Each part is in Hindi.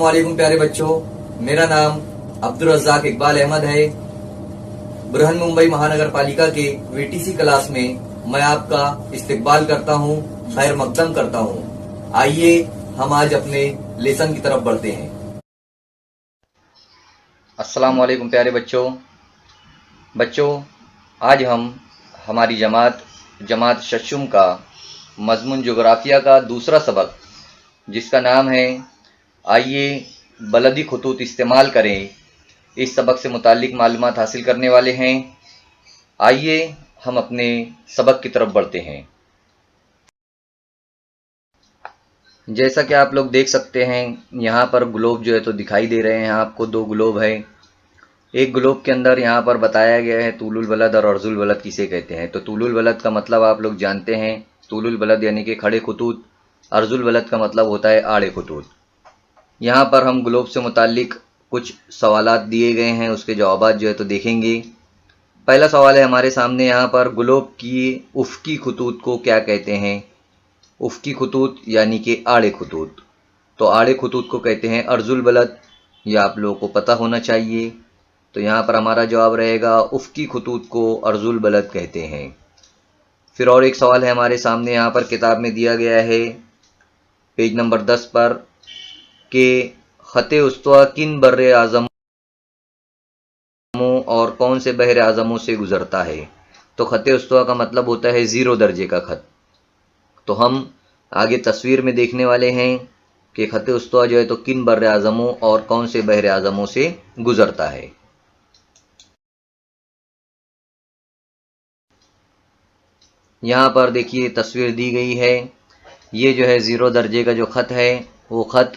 अस्सलामुअलैकुम प्यारे बच्चों, मेरा नाम अब्दुल रज़्ज़ाक इकबाल अहमद है। बृहन मुंबई महानगर पालिका के वीटीसी क्लास में मैं आपका इस्तकबाल करता हूं, खैर मकदम करता हूं। आइए हम आज अपने लेसन की तरफ बढ़ते हैं। अस्सलामुअलैकुम प्यारे बच्चों, आज हम हमारी जमात शशुम का मज़मून जोग्राफिया का दूसरा सबक, जिसका नाम है आइए बलदी खुतूत इस्तेमाल करें, इस सबक से मुताल्लिक मालूमात हासिल करने वाले हैं। आइए हम अपने सबक की तरफ बढ़ते हैं। जैसा कि आप लोग देख सकते हैं, यहाँ पर ग्लोब जो है तो दिखाई दे रहे हैं आपको। दो ग्लोब है। एक ग्लोब के अंदर यहाँ पर बताया गया है तूलुल बलद और अर्जुल बलद किसे कहते हैं। तो तूलुल बलद का मतलब आप लोग जानते हैं, तूलुल बलद यानी कि खड़े खुतूत। अर्जुल बलद का मतलब होता है आड़े खुतूत। यहाँ पर हम ग्लोब से मुताल्लिक कुछ सवालात दिए गए हैं, उसके जवाबात जो है तो देखेंगे। पहला सवाल है हमारे सामने, यहाँ पर ग्लोब की उफ़की खुतूत को क्या कहते हैं। उफ़की खुतूत यानी कि आड़े खुतूत। तो आड़े खुतूत को कहते हैं अर्जुल बलद, यह आप लोगों को पता होना चाहिए। तो यहाँ पर हमारा जवाब रहेगा उफ़की खुतूत को अर्जुल बलद कहते हैं। फिर और एक सवाल है हमारे सामने, यहाँ पर किताब में दिया गया है पेज नंबर 10 पर कि ख़त उस्तवा किन बर्रे आज़मों और कौन से बहर आज़मों से गुज़रता है। तो ख़त उस्तवा का मतलब होता है 0 दर्जे का ख़त। तो हम आगे तस्वीर में देखने वाले हैं कि ख़त उस्तवा जो है तो किन बर्रे आज़मों और कौन से बहर आज़मों से गुज़रता है। यहाँ पर देखिए तस्वीर दी गई है। ये जो है 0 दर्जे का जो ख़त है, वो ख़त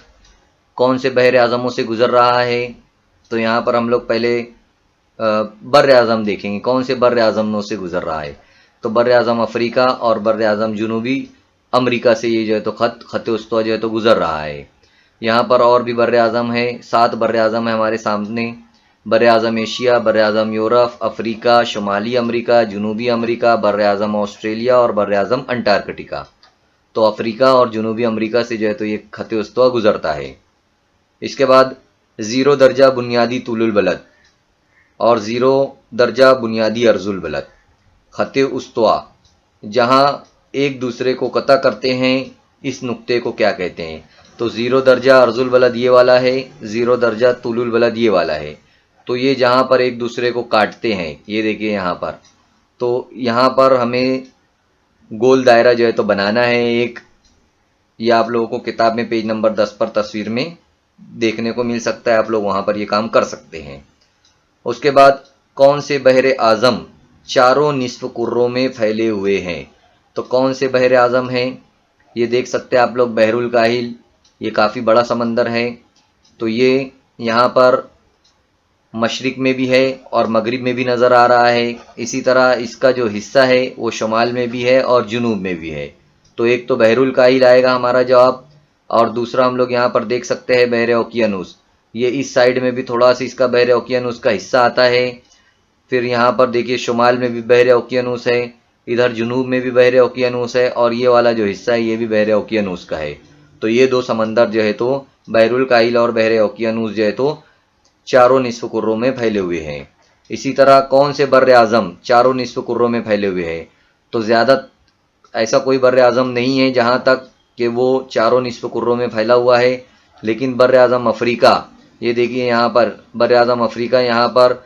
कौन से बहर आज़मों से गुज़र रहा है। तो यहाँ पर हम लोग पहले बर्र आज़म देखेंगे, कौन से बर्र आज़मों से गुज़र रहा है। तो बर्र आज़म अफ्रीका और बर्र आज़म जुनूबी अमरीका से ये जो है तो ख़त उस्तवा जो है तो गुज़र रहा है। यहाँ पर और भी बर्र आज़म है, 7 बर्र आज़म है हमारे सामने। बर्र आज़म एशिया, बर्र आज़म यूरोप, अफ्रीका, शुमाली अमरीका, जुनूबी अमरीका, बर्र आज़म ऑस्ट्रेलिया और बर्र आज़म अंटार्कटिका। तो अफ्रीका और जुनूबी अमरीका से जो है तो ये ख़त उस्तवा गुज़रता है। इसके बाद 0 दर्जा बुनियादी तूलुल बलद और 0 दर्जा बुनियादी अर्जुल बलद। ख़त उस्तवा जहाँ एक दूसरे को कता करते हैं, इस नुक्ते को क्या कहते हैं। तो 0 दर्जा अर्जुल बलद ये वाला है, 0 दर्जा तूलुल बलद ये वाला है। तो ये जहाँ पर एक दूसरे को काटते हैं, ये देखिए यहाँ पर। तो यहाँ पर हमें गोल दायरा जो है तो बनाना है एक। ये आप लोगों को किताब में पेज नंबर 10 पर तस्वीर में देखने को मिल सकता है, आप लोग वहाँ पर ये काम कर सकते हैं। उसके बाद कौन से बहरे आज़म चारों निस्फ कुर्रों में फैले हुए हैं। तो कौन से बहरे आज़म हैं, ये देख सकते हैं आप लोग। बहरुल काहिल, ये काफ़ी बड़ा समंदर है। तो ये यहाँ पर मशरिक में भी है और मगरिब में भी नज़र आ रहा है। इसी तरह इसका जो हिस्सा है वो शुमाल में भी है और जुनूब में भी है। तो एक तो बहरुल काहिल आएगा हमारा जवाब, और दूसरा हम लोग यहाँ पर देख सकते हैं बहरे ओकियानूस। ये इस साइड में भी थोड़ा सा इसका बहरे ओकियानूस का हिस्सा आता है। फिर यहाँ पर देखिए शुमाल में भी बहरे ओकियानूस है, इधर जुनूब में भी बहरे ओकियानूस है, और ये वाला जो हिस्सा है ये भी बहरे ओकियानूस का है। तो ये दो समंदर जो है तो बहरुल काहिल और बहरे ओकियानूस जो है तो चारों निस्फ कुर्रों में फैले हुए हैं। इसी तरह कौन से बर्र आज़म चारों निस्फ कुर्रों में फैले हुए हैं। तो ज़्यादा ऐसा कोई बर्र आज़म नहीं है जहाँ तक कि वो चारों निस्फ कुर्रों में फैला हुआ है। लेकिन बर्र आज़म अफ्रीका, ये देखिए यहाँ पर बर्र आज़म अफ्रीका, यहाँ पर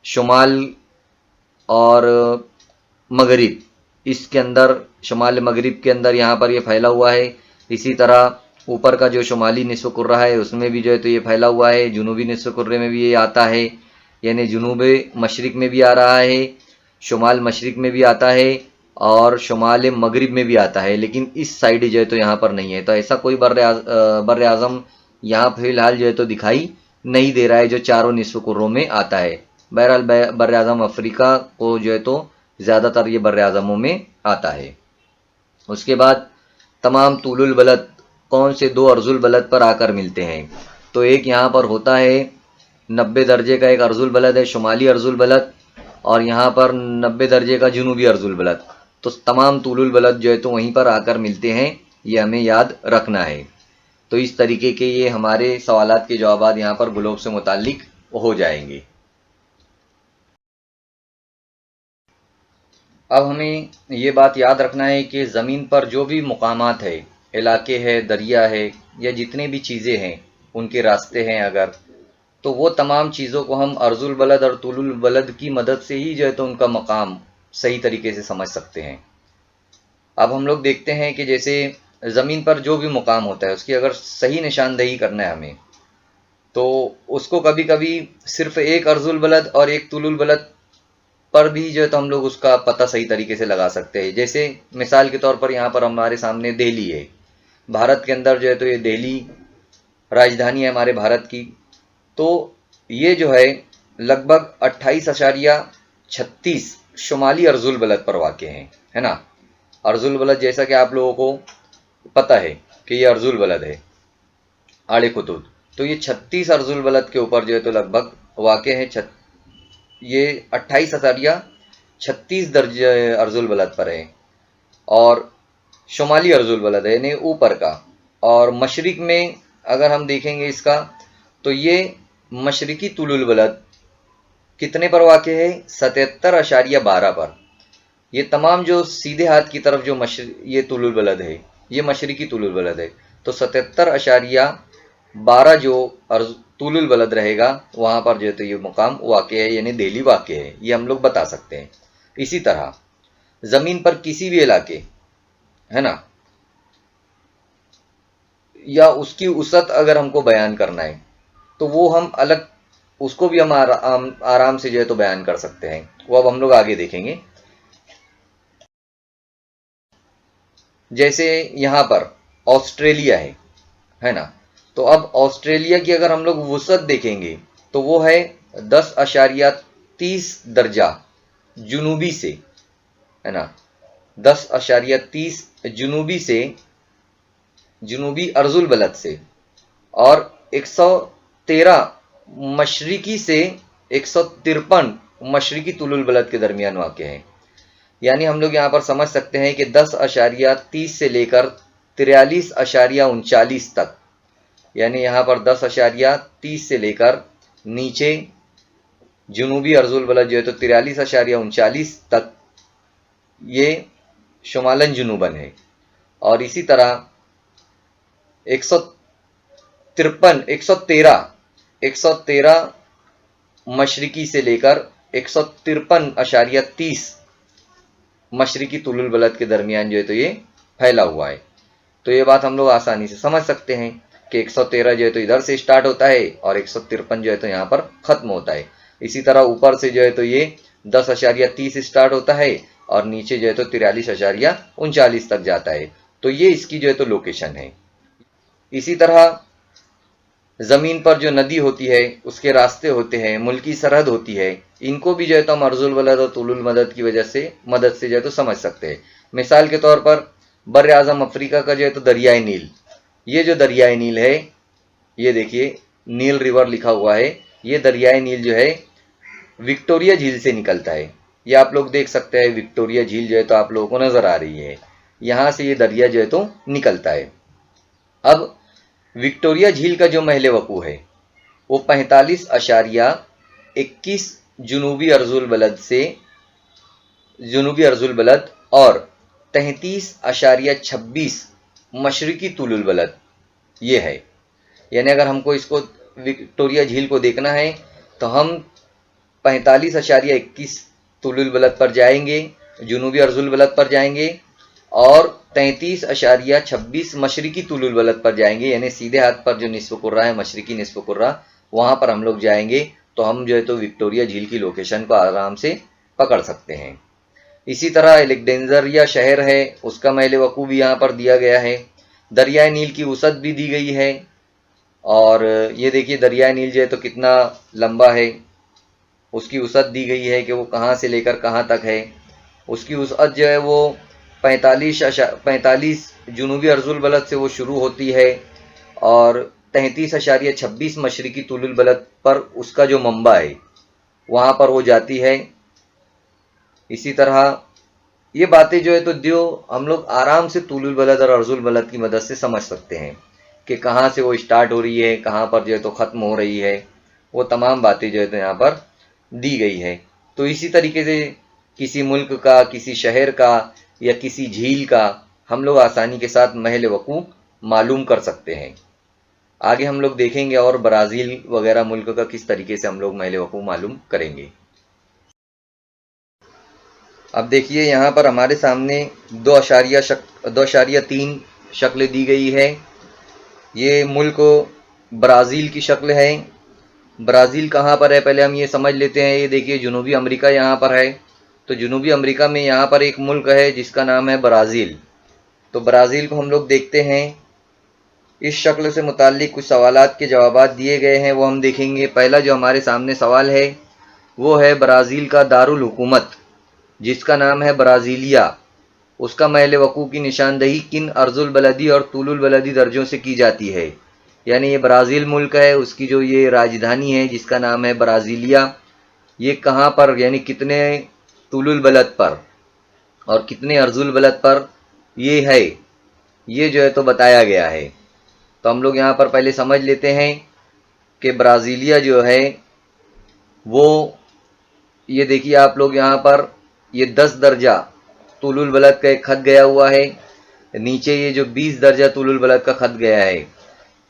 शुमाल और मगरिब, इसके अंदर शुमाल मगरिब के अंदर यहाँ पर ये फैला हुआ है। इसी तरह ऊपर का जो शुमाली निस्फ कुर्रा है उसमें भी जो है तो ये फैला हुआ है। जुनूबी निस्फ कुर्रे में भी ये आता है, यानी जुनूब मशरिक में भी आ रहा है, शुमाल मशरिक में भी आता है और शुमाल मगरिब में भी आता है। लेकिन इस साइड जो है तो यहाँ पर नहीं है। तो ऐसा कोई बर्र आज़म यहाँ फिलहाल जो है तो दिखाई नहीं दे रहा है जो चारों निस्फ कुर्रों में आता है। बहरहाल बर्र आज़म अफ्रीका को जो है तो ज़्यादातर ये बर्र आज़मों में आता है। उसके बाद तमाम तूलुल बलद कौन से 2 अर्जुल बलद पर आकर मिलते हैं। तो एक यहाँ पर होता है 90 दर्जे का एक अर्जुल बलद है, शुमाली अर्जुल बलद, और यहाँ पर 90 दर्जे का जुनूबी अर्जुल बलद। तो तमाम तूलुल बलद जो है तो वहीं पर आकर मिलते हैं, ये हमें याद रखना है। तो इस तरीके के ये हमारे सवालात के जवाब यहाँ पर ग्लोब से मुताल्लिक हो जाएंगे। अब हमें ये बात याद रखना है कि ज़मीन पर जो भी मुकामात है, इलाके है, दरिया है, या जितने भी चीज़ें हैं, उनके रास्ते हैं अगर, तो वो तमाम चीज़ों को हम अर्जुल बलद और तुलुल बलद की मदद से ही जो है तो उनका मकाम सही तरीके से समझ सकते हैं। अब हम लोग देखते हैं कि जैसे ज़मीन पर जो भी मुकाम होता है उसकी अगर सही निशानदेही करना है हमें, तो उसको कभी कभी सिर्फ एक अर्जुल बलद और एक तुलुल बलद पर भी जो है तो हम लोग उसका पता सही तरीके से लगा सकते हैं। जैसे मिसाल के तौर पर यहाँ पर हमारे सामने दिल्ली है, भारत के अंदर जो है तो ये दिल्ली राजधानी है हमारे भारत की। तो ये जो है लगभग 28.36 शुमाली अर्जुल बलद पर वाक़ है ना। अर्जुल बलद जैसा कि आप लोगों को पता है कि ये अर्जुल बलद है आड़े कुतुब, तो ये 36 अर्जुल बलद के ऊपर जो है तो लगभग वाक़ है। ये 28.36 दर्जे अर्जुल बलद पर है और शुमाली अर्जुल बलद है यानी ऊपर का। और मशरिक में अगर हम देखेंगे इसका, तो ये मशरिकी तुलुल बलद कितने पर वाक़ है, 77.12 पर। ये तमाम जो सीधे हाथ की तरफ जो ये तुलुल बलद है, ये मशरिकी तुलुल बलद है। तो 77.12 जो तुलुल बलद रहेगा वहाँ पर जो है तो ये मुकाम वाक़ है यानी दिल्ली वाक़ है, ये हम लोग बता सकते हैं। इसी तरह ज़मीन पर किसी भी इलाके है ना, या उसकी उसत अगर हमको बयान करना है तो वो हम अलग, उसको भी हम आराम से जो है तो बयान कर सकते हैं। वो अब हम लोग आगे देखेंगे। जैसे यहाँ पर ऑस्ट्रेलिया है ना, तो अब ऑस्ट्रेलिया की अगर हम लोग वुसअत देखेंगे तो वो है 10.30 दर्जा जुनूबी से, है ना, 10.30 जुनूबी से, जुनूबी अर्जुल बलद से, और 113 मशरिकी से 153 मशरिकी तुलुल बलद के दरमियान वाक़ है। यानी हम लोग यहाँ पर समझ सकते हैं कि 10.30 से लेकर 43.39 तक, यानी यहाँ पर 10.30 से लेकर नीचे जुनूबी अर्जुल बलद जो है तो 43.39 तक ये शुमालन जुनूबन है। और इसी तरह 113 मशरिकी से लेकर 153.30 मशरिकी तुलुल बलद के दरमियान जो है तो ये फैला हुआ है। तो ये बात हम लोग आसानी से समझ सकते हैं कि 113 जो है तो इधर से स्टार्ट होता है और 153 जो है तो यहाँ पर ख़त्म होता है। इसी तरह ऊपर से जो है तो ये 10.30 स्टार्ट होता है और नीचे जो है तो 43.39 तक जाता है। तो ये इसकी जो है तो लोकेशन है। इसी तरह ज़मीन पर जो नदी होती है, उसके रास्ते होते हैं, मुल्की सरहद होती है, इनको भी जो है तो हम अर्जुल बलद और तुलुल मदद की मदद से जो है तो समझ सकते हैं। मिसाल के तौर पर बर आज़म अफ्रीका का जो है तो दरियाए नील, ये जो दरियाए नील है, ये देखिए नील रिवर लिखा हुआ है, ये दरियाए नील जो है विक्टोरिया झील से निकलता है। ये आप लोग देख सकते हैं, विक्टोरिया झील जो है तो आप लोगों को नज़र आ रही है, यहाँ से ये दरिया जो है तो निकलता है। अब विक्टोरिया झील का जो महल वकू है वो 45.21 जुनूबी अर्जुल बलद से, जुनूबी अर्जुल बलद और 33.26 मशरिकी तुलुल बलद ये है। यानी अगर हमको इसको विक्टोरिया झील को देखना है तो हम 45.21 तुलुल बलद पर जाएंगे, जुनूबी अर्जुल बलद पर जाएंगे, और 33.26 मशरिकी तुलुल बलद पर जाएंगे, यानी सीधे हाथ पर जो निस्फ़ कुर्रा है, मशरिकी निस्फ़ कुर्रा, वहाँ पर हम लोग जाएंगे तो हम जो है तो विक्टोरिया झील की लोकेशन को आराम से पकड़ सकते हैं। इसी तरह एलेक्जेंड्रिया शहर है, उसका महल वकू भी यहाँ पर दिया गया है। दरियाए नील की वसअत भी दी गई है, और ये देखिए दरियाए नील जो है तो कितना लंबा है, उसकी वसअत दी गई है कि वो कहाँ से लेकर कहाँ तक है। उसकी वसअत जो है वो 45 जुनूबी अर्जुल बलद से वो शुरू होती है और 33.26 मशरिकी तुलुल बलद पर उसका जो मंबा है वहाँ पर वो जाती है। इसी तरह ये बातें जो है तो हम लोग आराम से तुलुल बलद और अर्जुल बलद की मदद से समझ सकते हैं। कि कहाँ से वो स्टार्ट हो रही है, कहाँ पर जो है तो ख़त्म हो रही है, वो तमाम बातें जो है तो यहाँ पर दी गई है। तो इसी तरीके से किसी मुल्क का, किसी शहर का या किसी झील का हम लोग आसानी के साथ महल वकूअ मालूम कर सकते हैं। आगे हम लोग देखेंगे और ब्राज़ील वगैरह मुल्क का किस तरीके से हम लोग महल वकूअ मालूम करेंगे। अब देखिए यहाँ पर हमारे सामने 2.3 शक्ल दी गई है। ये मुल्क ब्राज़ील की शक्ल है। ब्राज़ील कहाँ पर है पहले हम ये समझ लेते हैं। ये देखिए जनूबी अमेरिका यहाँ पर है। तो जनूबी अमेरिका में यहाँ पर एक मुल्क है जिसका नाम है ब्राज़ील। तो ब्राज़ील को हम लोग देखते हैं। इस शक्ल से मुताल्लिक कुछ सवालात के जवाबात दिए गए हैं, वो हम देखेंगे। पहला जो हमारे सामने सवाल है वो है ब्राज़ील का दारुल हुकूमत जिसका नाम है ब्राज़ीलिया, उसका महल वकूअ की निशानदही किन अर्जुल बलदी और तूलुल बलदी दर्जों से की जाती है। यानी ये ब्राज़ील मुल्क है, उसकी जो ये राजधानी है जिसका नाम है ब्राज़ीलिया, ये कहाँ पर यानी कितने तूलुल बलद पर और कितने अर्जुल बलद पर ये है, ये जो है तो बताया गया है। तो हम लोग यहाँ पर पहले समझ लेते हैं कि ब्राज़ीलिया जो है वो, ये देखिए आप लोग यहाँ पर ये 10 दर्जा तूलुल बलद का एक खत गया हुआ है। नीचे ये जो 20 दर्जा तूलुल बलद का खत गया है,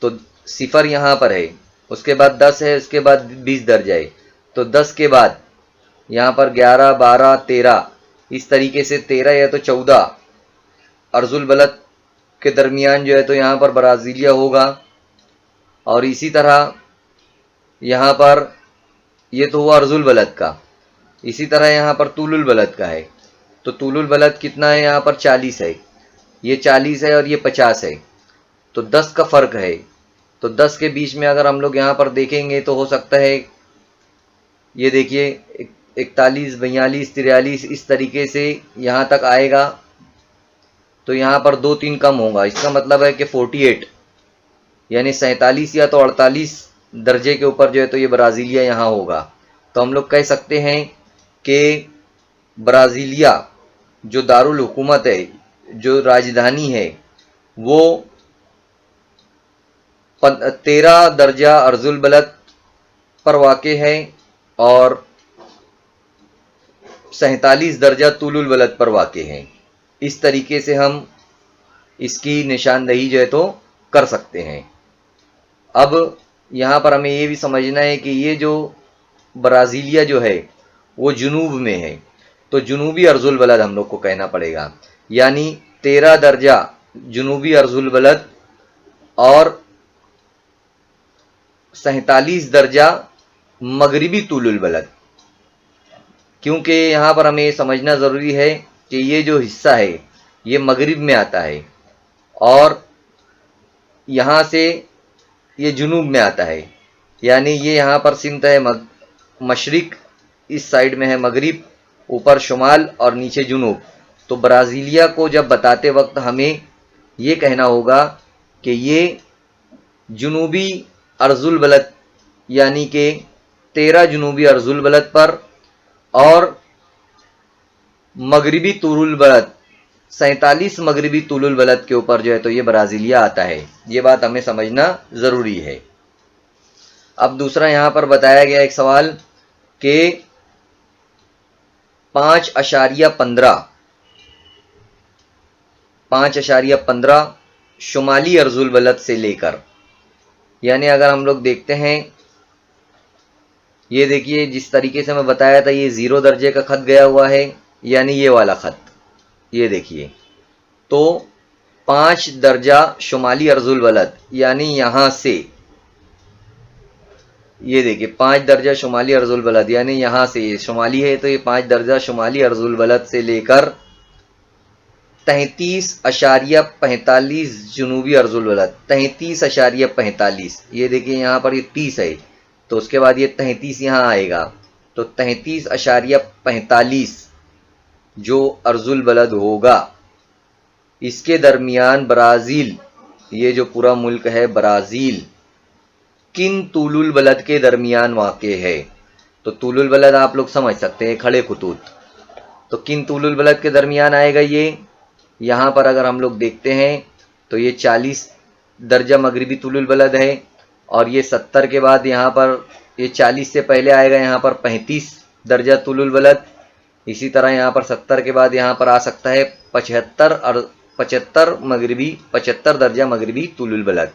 तो सिफर यहाँ पर है, उसके बाद 10 है, उसके बाद 20 दर्जा है। तो 10 के बाद यहाँ पर 11, 12, 13, इस तरीके से 13 या तो 14 अर्जुल बलद के दरमियान जो है तो यहाँ पर ब्राज़ीलिया होगा। और इसी तरह यहाँ पर ये तो हुआ अर्जुल बलद का। इसी तरह यहाँ पर तूलुल बलद का है। तो तूलुल बलद कितना है, यहाँ पर 40 है, ये 40 है और ये 50 है। तो 10 का फ़र्क है। तो 10 के बीच में अगर हम लोग यहाँ पर देखेंगे तो हो सकता है, ये देखिए 41, 42, 43 इस तरीके से यहाँ तक आएगा। तो यहाँ पर 2-3 कम होगा, इसका मतलब है कि 48 यानी 47 या तो 48 दर्जे के ऊपर जो है तो ये ब्राज़ीलिया यहाँ होगा। तो हम लोग कह सकते हैं कि ब्राज़ीलिया जो दारुल हुकूमत है, जो राजधानी है, वो 13 दर्जा अर्जुल बलद पर वाक़े है और 47 दर्जा तूलुल बलद पर वाक़े हैं। इस तरीके से हम इसकी निशानदही जो है तो कर सकते हैं। अब यहाँ पर हमें ये भी समझना है कि ये जो ब्राज़ीलिया जो है वो जुनूब में है, तो जुनूबी अर्जुल बलद हम लोग को कहना पड़ेगा। यानी 13 दर्जा जुनूबी अर्जुल बलद और 47 दर्जा मगरिबी तूलुल बलद। क्योंकि यहाँ पर हमें समझना ज़रूरी है कि ये जो हिस्सा है ये मगरिब में आता है और यहाँ से ये जुनूब में आता है। यानी ये यहाँ पर सिमत है मशरिक, इस साइड में है मगरिब, ऊपर शुमाल और नीचे जुनूब। तो ब्राज़ीलिया को जब बताते वक्त हमें ये कहना होगा कि ये जुनूबी अर्जुल बलद यानी कि 13 जुनूबी अर्जुल बलद पर और मगरिबी तूलुल बलद 47 मगरिबी तूलुल बलद के ऊपर जो है तो ये ब्राज़ीलिया आता है। ये बात हमें समझना ज़रूरी है। अब दूसरा यहाँ पर बताया गया एक सवाल कि 5.15 शुमाली अर्जुल बलद से लेकर, यानी अगर हम लोग देखते हैं, ये देखिए जिस तरीके से मैं बताया था, ये 0 दर्जे का खत गया हुआ है, यानी ये वाला खत, ये देखिए। तो 5 दर्जा शुमाली अर्जुल बलद यानी यहाँ से, ये देखिए 5 दर्जा शुमाली अर्जुल बलद यानी यहाँ से, ये शुमाली है तो ये 5 दर्जा शुमाली अर्जुल बलद से लेकर 33.45 जुनूबी अर्जुल बलद, 33.45, ये देखिए यहाँ पर ये 30 है तो उसके बाद ये 33 यहाँ आएगा। तो 33.45 जो अर्जुल बलद होगा, इसके दरमियान ब्राज़ील, ये जो पूरा मुल्क है ब्राज़ील, किन तूलुल बलद के दरमियान वाक़े है। तो तूलुल बलद आप लोग समझ सकते हैं, खड़े खतूत। तो किन तूलुल बलद के दरमियान आएगा ये, यहाँ पर अगर हम लोग देखते हैं तो ये 40 दर्जा मगरिबी तुलुल बलद है, और ये 70 के बाद यहाँ पर ये 40 से पहले आएगा यहाँ पर 35 दर्जा तुलुल बलद। इसी तरह यहाँ पर 70 के बाद यहाँ पर आ सकता है 75 और 75 दर्जा मगरिबी तुलुल बलद।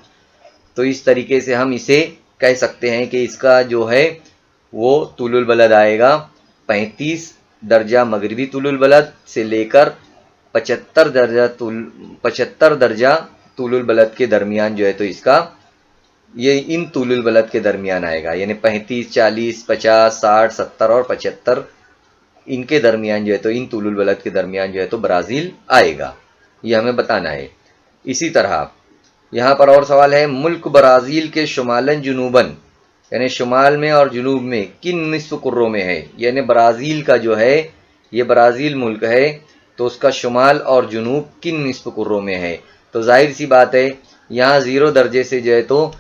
तो इस तरीके से हम इसे कह सकते हैं कि इसका जो है वो तुलुल बलद आएगा 35 दर्जा मगरिबी तुलुल बलद से लेकर 75 दर्जा तुलुल बलद के दरमियान जो है तो इसका ये इन तुलुल बलद के दरमियान आएगा, यानी 35, 40, 50, 60, 70 और 75 इनके दरमियान जो है तो इन तुलुल बलद के दरमियान जो है तो ब्राज़ील आएगा, ये हमें बताना है। इसी तरह यहाँ पर और सवाल है, मुल्क ब्राज़ील के शुमालन जुनूबन, यानी शुमाल में और जुनूब में किन निस्फ कुर्रों में है, यानी ब्राज़ील का जो है ये ब्राज़ील मुल्क है तो उसका शुमाल और जुनूब किन निस्फ कुर्रों में है। तो जाहिर सी बात है यहाँ 0 दर्जे से जो है तो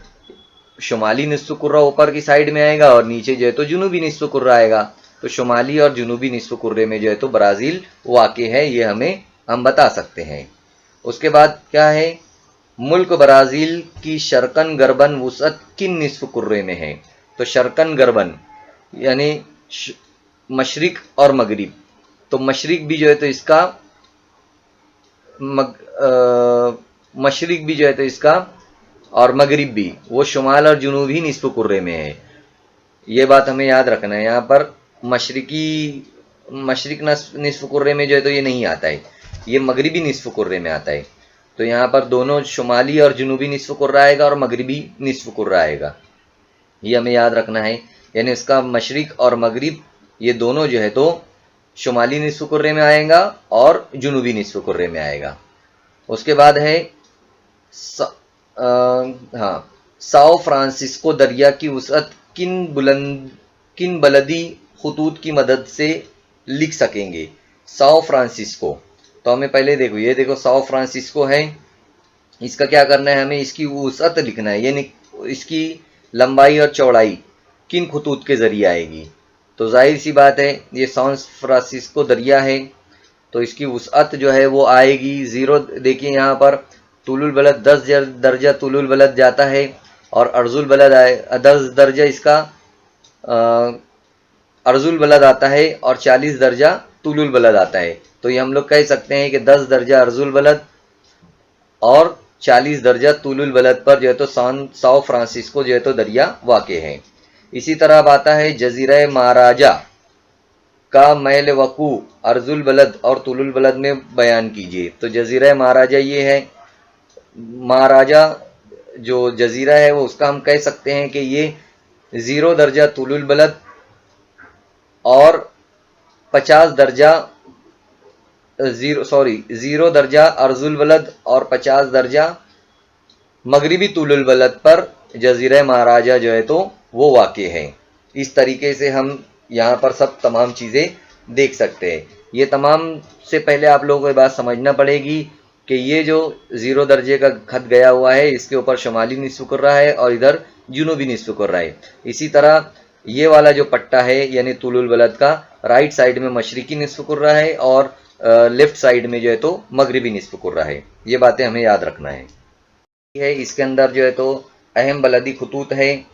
शुमाली निस्फ कुर्रा ऊपर की साइड में आएगा और नीचे जो है तो जुनूबी निस्फ कुर्रा आएगा। तो शुमाली और जुनूबी निस्फ कुर्रे में जो है तो ब्राज़ील वाक़े है, ये हम बता सकते हैं। उसके बाद क्या है, मुल्क ब्राज़ील की शर्कन गरबन वुसअत किन निस्फ कुर्रे में है। तो शर्कन गरबन यानी मशरिक और मगरिब, तो मशरिक भी जो है तो इसका मशरिक भी जो है तो इसका और मगरिब भी वो शुमाल और जुनूब ही निस्फ कुर्रे में है। ये बात हमें याद रखना है। यहाँ पर मशरिक निस्फ कुर्रे में जो है तो ये नहीं आता है, ये मगरिबी निस्फ कुर्रे में आता है। तो यहाँ पर दोनों शुमाली और जुनूबी निस्फ कुर्रा आएगा और मगरिबी निस्फ कुर्रा आएगा, ये हमें याद रखना है। यानी इसका मशरिक और मगरिब ये दोनों जो है तो शुमाली निस्फ कुर्रे में आएगा और जुनूबी निस्फ कुर्रे में आएगा। उसके बाद है साओ फ्रांसिस्को दरिया की वसअत किन बलदी खतूत की मदद से लिख सकेंगे। साओ फ्रांसिस्को, तो हमें पहले देखो, ये देखो साओ फ्रांसिस्को है, इसका क्या करना है, हमें इसकी वसअत लिखना है, यानी इसकी लंबाई और चौड़ाई किन खतूत के जरिए आएगी। तो जाहिर सी बात है ये साओ फ्रांसिस्को दरिया है तो इसकी वसअत जो है वो आएगी 0। देखिए यहाँ पर तुलुल बलद 10 दर्जा तुलुल बलद जाता है और अर्जुल बलद 10 दर्जा इसका अर्जुल बलद आता है और 40 दर्जा तुलुल बलद आता है। तो ये हम लोग कह सकते हैं कि 10 दर्जा अर्जुल बलद और 40 दर्जा तुलुल बलद पर जो है तो साओ फ्रांसिस्को जो है तो दरिया वाक़े है। इसी तरह अब आता है जजीरा महाराजा का मैल वकू अर्जुल बलद और तुलुल बलद में बयान कीजिए। तो जजीरा महाराजा ये है, महाराजा जो जजीरा है वो उसका हम कह सकते हैं कि ये 0 दर्जा तुलुल बलद और 50 दर्जा 0 दर्जा अर्जुल बलद और 50 दर्जा मगरिबी तुलुल बलद पर जजीरा महाराजा जो है तो वो वाक़े है। इस तरीके से हम यहाँ पर सब तमाम चीज़ें देख सकते हैं। ये तमाम से पहले आप लोगों को बात समझना पड़ेगी कि ये जो 0 दर्जे का खत गया हुआ है इसके ऊपर शुमाली निस्फ कुर्रा है और इधर जुनूबी निस्फ कुर्रा है। इसी तरह ये वाला जो पट्टा है यानी तुलुल बलद का राइट साइड में मशरिकी निस्फ कुर्रा है और लेफ्ट साइड में जो है तो मगरिबी निस्फ कुर्रा है। ये बातें हमें याद रखना है। इसके अंदर जो है तो अहम बलदी खतूत है,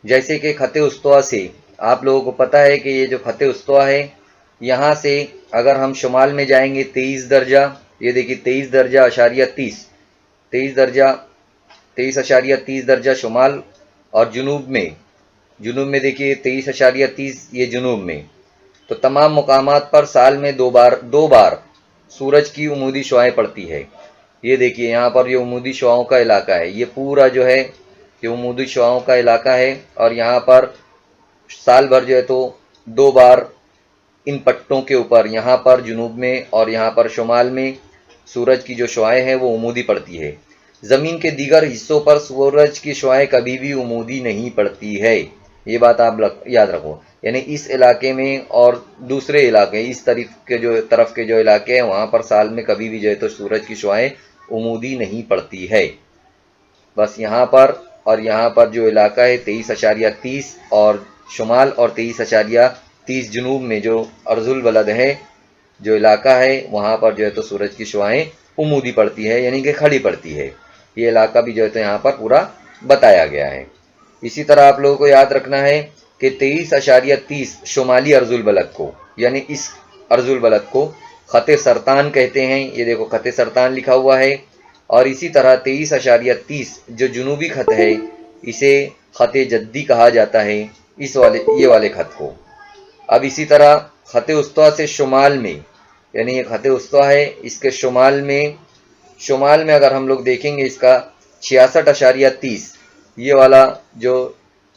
जैसे कि खत उस्तवा से आप लोगों को पता है कि ये जो खत उस्तवा है यहाँ से अगर हम शुमाल में जाएंगे 23 दर्जा, ये देखिए 23 दर्जा अशारिया 30, 23.30 दर्जा शुमाल और जुनूब में देखिए 23.30 ये जुनूब में। तो तमाम मुकामात पर साल में दो बार सूरज की उमूदी शुआएं पड़ती है। ये देखिए यहाँ पर ये उमूदी शुआओं का इलाका है, ये पूरा जो है ये उमूदी शुआओं का इलाका है और यहाँ पर साल भर जो है तो 2 बार इन पट्टों के ऊपर यहाँ पर जुनूब में और यहाँ पर शुमाल में सूरज की जो शुआएं हैं वो उमूदी पड़ती है। ज़मीन के दीगर हिस्सों पर सूरज की शुआएं कभी भी उमूदी नहीं पड़ती है, ये बात आप याद रखो। यानी इस इलाके में और दूसरे इलाके इस तरफ के जो इलाके हैं वहाँ पर साल में कभी भी जो है तो सूरज की शुआएं उमूदी नहीं पड़ती है। बस यहाँ पर और यहाँ पर जो इलाका है 23.30 और शुमाल और 23.30 जुनूब में जो अर्जुल बलद है जो इलाका है वहाँ पर जो है तो सूरज की शुआएं उमूदी पड़ती है, यानी कि खड़ी पड़ती है। ये इलाका भी जो है तो यहाँ पर पूरा बताया गया है। इसी तरह आप लोगों को याद रखना है कि 23.30 शुमाली अर्जुल बलद को, यानी इस अर्जुल बलद को खते सरतान कहते हैं। ये देखो खते सरतान लिखा हुआ है। और इसी तरह 23.30 जो जुनूबी खत है इसे खते जद्दी कहा जाता है, ये वाले खत को। अब इसी तरह खते उस्ता से शुमाल में, यानी ये खते उस्ता है, इसके शुमाल में अगर हम लोग देखेंगे इसका 66.30, ये वाला जो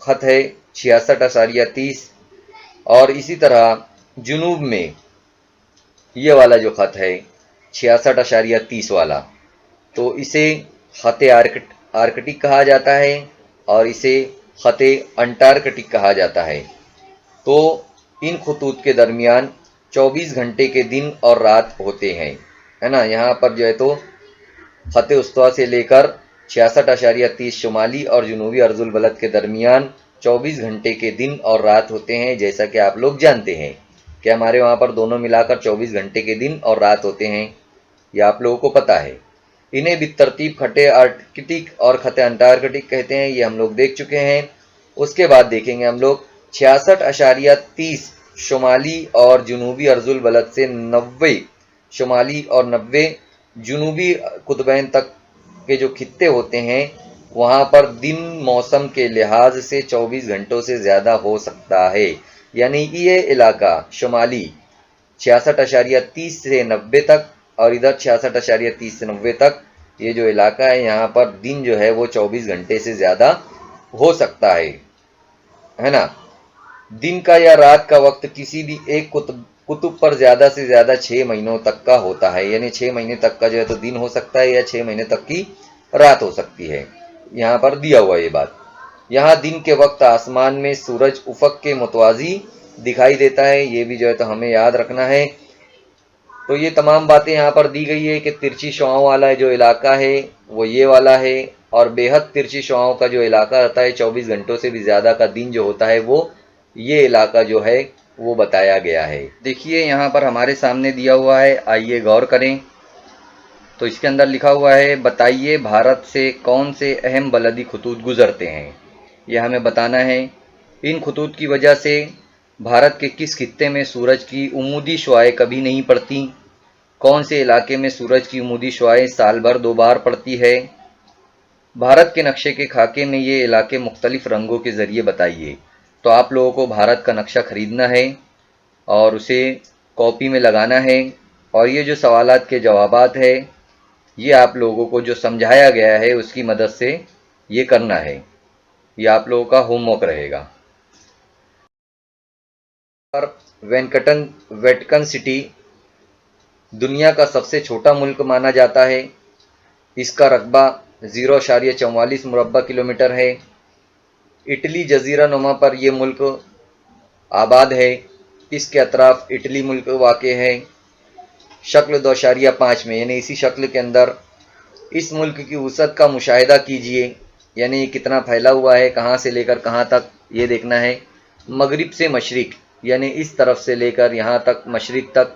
खत है 66.30। और इसी तरह जुनूब में ये वाला जो खत है 66.30 वाला, तो इसे खते आर्कटिक कहा जाता है और इसे खते अंटार्कटिक कहा जाता है। तो इन खतूत के दरमियान 24 घंटे के दिन और रात होते हैं, है ना। यहाँ पर जो है तो खते उस्ता से लेकर 66.30 शुमाली और जुनूबी अर्जुल बलद के दरमियान 24 घंटे के दिन और रात होते हैं, जैसा कि आप लोग जानते हैं कि हमारे वहाँ पर दोनों मिलाकर 24 घंटे के दिन और रात होते हैं, ये आप लोगों को पता है। इन्हें बितरतीब खते आर्कटिक और खते अंटार्कटिक कहते हैं, ये हम लोग देख चुके हैं। उसके बाद देखेंगे हम लोग 66.30 शुमाली और जुनूबी अर्जुल बलद से 90 शुमाली और 90 जुनूबी कुतबैन तक के जो खित्ते होते हैं वहाँ पर दिन मौसम के लिहाज से 24 घंटों से ज़्यादा हो सकता है। यानी ये इलाका शुमाली 66.30 से 90 तक और इधर 66.30 से 90 तक, ये जो इलाका है यहाँ पर दिन जो है वो 24 घंटे से ज़्यादा हो सकता है ना। दिन का या रात का वक्त किसी भी एक कुतुब पर ज़्यादा से ज़्यादा 6 महीनों तक का होता है, यानी 6 महीने तक का जो है तो दिन हो सकता है या 6 महीने तक की रात हो सकती है। यहाँ पर दिया हुआ ये बात। यहाँ दिन के वक्त आसमान में सूरज उफक के मुतवाजी दिखाई देता है, ये भी जो है तो हमें याद रखना है। तो ये तमाम बातें यहाँ पर दी गई है कि तिरछी शुआओं वाला जो इलाका है वो ये वाला है, और बेहद तिरछी शुआओं का जो इलाका रहता है 24 घंटों से भी ज़्यादा का दिन जो होता है वो ये इलाका जो है वो बताया गया है। देखिए यहाँ पर हमारे सामने दिया हुआ है, आइए गौर करें। तो इसके अंदर लिखा हुआ है, बताइए भारत से कौन से अहम बलदी खतूत गुजरते हैं। यह हमें बताना है। इन खतूत की वजह से भारत के किस खित्ते में सूरज की उमूदी शुआएं कभी नहीं पड़ती, कौन से इलाके में सूरज की उमूदी शुआएं साल भर 2 बार पड़ती है। भारत के नक्शे के खाके में ये इलाके मुख्तलिफ रंगों के ज़रिए बताइए। तो आप लोगों को भारत का नक्शा ख़रीदना है और उसे कॉपी में लगाना है, और ये जो सवालात के जवाबात है ये आप लोगों को जो समझाया गया है उसकी मदद से ये करना है। ये आप लोगों का होमवर्क रहेगा। वेटिकन सिटी दुनिया का सबसे छोटा मुल्क माना जाता है। इसका रकबा 0.44 मुरब्बा किलोमीटर है। इटली जजीरा नुमा पर यह मुल्क आबाद है। इसके अतराफ इटली मुल्क वाक़े है। शक्ल 2.5 में, यानी इसी शक्ल के अंदर इस मुल्क की वसअत का मुशाहिदा कीजिए, यानी कितना फैला हुआ है, कहाँ से लेकर कहाँ तक ये देखना है। मगरिब से मशरिक, यानी इस तरफ से लेकर यहाँ तक मशरिक तक,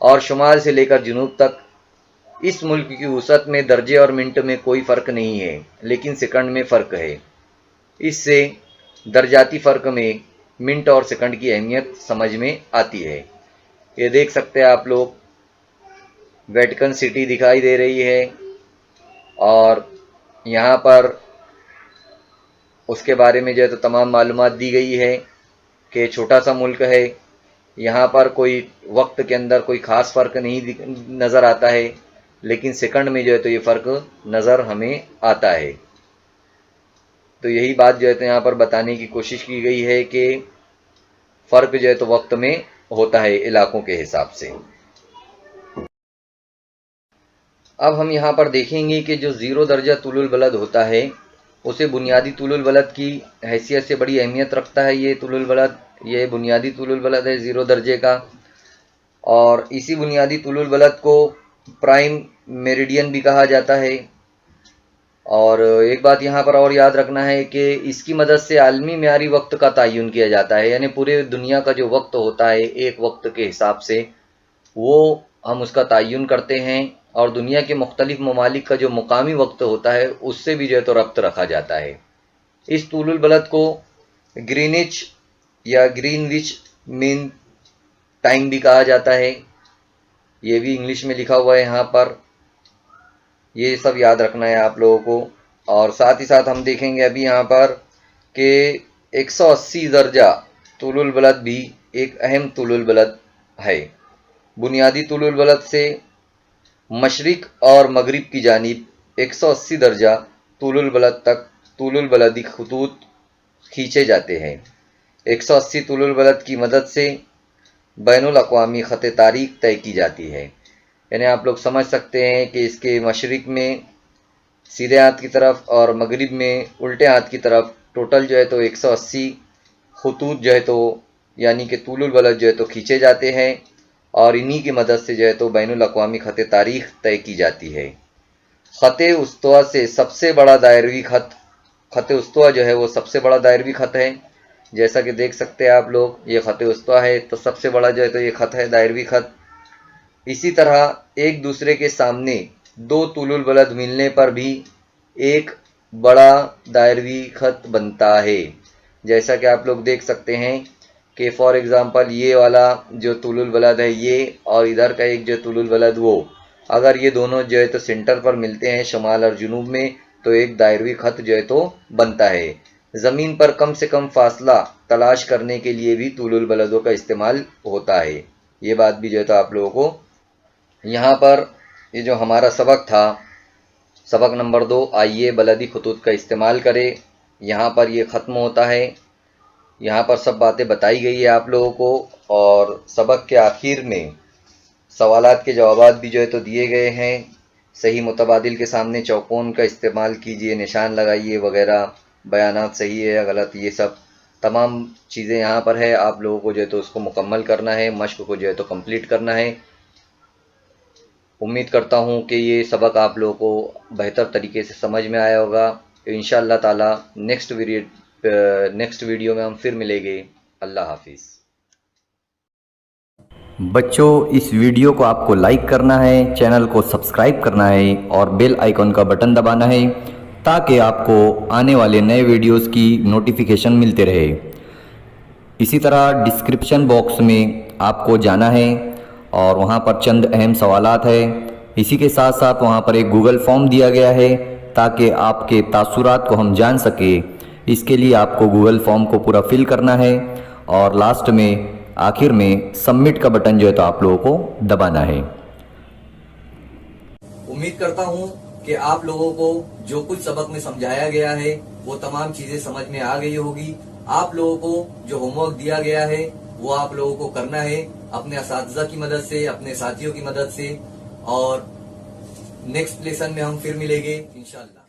और शुमाल से लेकर जुनूब तक। इस मुल्क की वसअत में दर्जे और मिनट में कोई फ़र्क नहीं है, लेकिन सेकंड में फ़र्क है। इससे दर्जाती फ़र्क में मिनट और सेकंड की अहमियत समझ में आती है। ये देख सकते हैं आप लोग, वेटिकन सिटी दिखाई दे रही है, और यहाँ पर उसके बारे में जो है तो तमाम मालूमात दी गई है कि छोटा सा मुल्क है। यहाँ पर कोई वक्त के अंदर कोई ख़ास फ़र्क नहीं नज़र आता है, लेकिन सेकंड में जो है तो ये फ़र्क नज़र हमें आता है। तो यही बात जो है तो यहाँ पर बताने की कोशिश की गई है कि फ़र्क जो है तो वक्त में होता है इलाकों के हिसाब से। अब हम यहाँ पर देखेंगे कि जो 0 दर्जा तुलुल बलद होता है उसे बुनियादी तुलुल बलद की हैसियत से बड़ी अहमियत रखता है। ये तुलुल बलद, ये बुनियादी तुलुल बलद है 0 दर्जे का, और इसी बुनियादी तुलुल बलद को प्राइम मेरिडियन भी कहा जाता है। और एक बात यहाँ पर और याद रखना है कि इसकी मदद से आलमी म्यारी वक्त का तयन किया जाता है, यानी पूरे दुनिया का जो वक्त होता है एक वक्त के हिसाब से वो हम उसका तयन करते हैं। और दुनिया के मुख्तलिफ ममालिक का जो मुकामी वक्त होता है उससे भी जो है तो रब्त रखा जाता है। इस तूलुल बलद को ग्रीनिच या ग्रीनविच मीन टाइम भी कहा जाता है। ये भी इंग्लिश में लिखा हुआ है यहाँ पर, ये सब याद रखना है आप लोगों को। और साथ ही साथ हम देखेंगे अभी यहाँ पर कि 180 दर्जा तूलुल बलद भी एक अहम तूलुल बलद है। बुनियादी तूलुल बलद से मशरिक और मगरिब की जानिब 180 दर्जा तूलुल बलद तक तूलुल बलदी खतूत खींचे जाते हैं। 180 तूलुल बलद की मदद से बैनुल अक़वामी ख़त तारीख तय की जाती है। यानी आप लोग समझ सकते हैं कि इसके मशरिक में सीधे हाथ की तरफ और मगरिब में उल्टे हाथ की तरफ टोटल जो है तो 180 खतूत जो है तो यानी कि तूलुल बलद जो है तो खींचे जाते हैं और इन्हीं की मदद से जो है तो बैनुल अक़वामी ख़त तारीख तय की जाती है। ख़त उस्तवा से सबसे बड़ा दायरवी ख़त, ख़त उस्तवा जो है वो सबसे बड़ा दायरवी ख़त है। जैसा कि देख सकते हैं आप लोग, ये ख़त उस्तवा है तो सबसे बड़ा जो है तो ये ख़त है, दायरवी ख़त। इसी तरह एक दूसरे के सामने दो तूलुल बलद मिलने पर भी एक बड़ा दायरवी ख़त बनता है। जैसा कि आप लोग देख सकते हैं कि फॉर एग्ज़ाम्पल ये वाला जो तूलुल बलद है ये और इधर का एक जो तूलुल बलद वो, अगर ये दोनों जो है तो सेंटर पर मिलते हैं शमाल और जुनूब में तो एक दायरवी ख़त जो है तो बनता है। ज़मीन पर कम से कम फासला तलाश करने के लिए भी तूलुल बलदों का इस्तेमाल होता है। ये बात भी जो है तो आप लोगों को यहाँ पर, ये जो हमारा सबक था, सबक नंबर 2, आइए बलदी खतूत का इस्तेमाल करें, यहाँ पर ये ख़त्म होता है। यहाँ पर सब बातें बताई गई है आप लोगों को और सबक के आखिर में सवालात के जवाबात भी जो है तो दिए गए हैं। सही मुतबादिल के सामने चौकोन का इस्तेमाल कीजिए, निशान लगाइए वगैरह, बयानात सही है या गलत, ये सब तमाम चीज़ें यहाँ पर है। आप लोगों को जो है तो उसको मुकम्मल करना है, मश्क को जो है तो कंप्लीट करना है। उम्मीद करता हूँ कि ये सबक आप लोगों को बेहतर तरीके से समझ में आया होगा। इंशाअल्लाह ताला नेक्स्ट वीडियो में हम फिर मिलेंगे। अल्लाह हाफिज़। बच्चों, इस वीडियो को आपको लाइक करना है, चैनल को सब्सक्राइब करना है और बेल आइकॉन का बटन दबाना है ताकि आपको आने वाले नए वीडियोस की नोटिफिकेशन मिलते रहे। इसी तरह डिस्क्रिप्शन बॉक्स में आपको जाना है और वहां पर चंद अहम सवालात है। इसी के साथ साथ वहां पर एक गूगल फॉर्म दिया गया है ताकि आपके तासुरात को हम जान सके। इसके लिए आपको गूगल फॉर्म को पूरा फिल करना है और लास्ट में आखिर में सबमिट का बटन जो है तो आप लोगों को दबाना है। उम्मीद करता हूँ कि आप लोगों को जो कुछ सबक में समझाया गया है वो तमाम चीजें समझ में आ गई होगी। आप लोगों को जो होमवर्क दिया गया है वो आप लोगों को करना है अपने असातिज़ा की मदद से, अपने साथियों की मदद से। और नेक्स्ट लेसन में हम फिर मिलेंगे इंशाअल्लाह।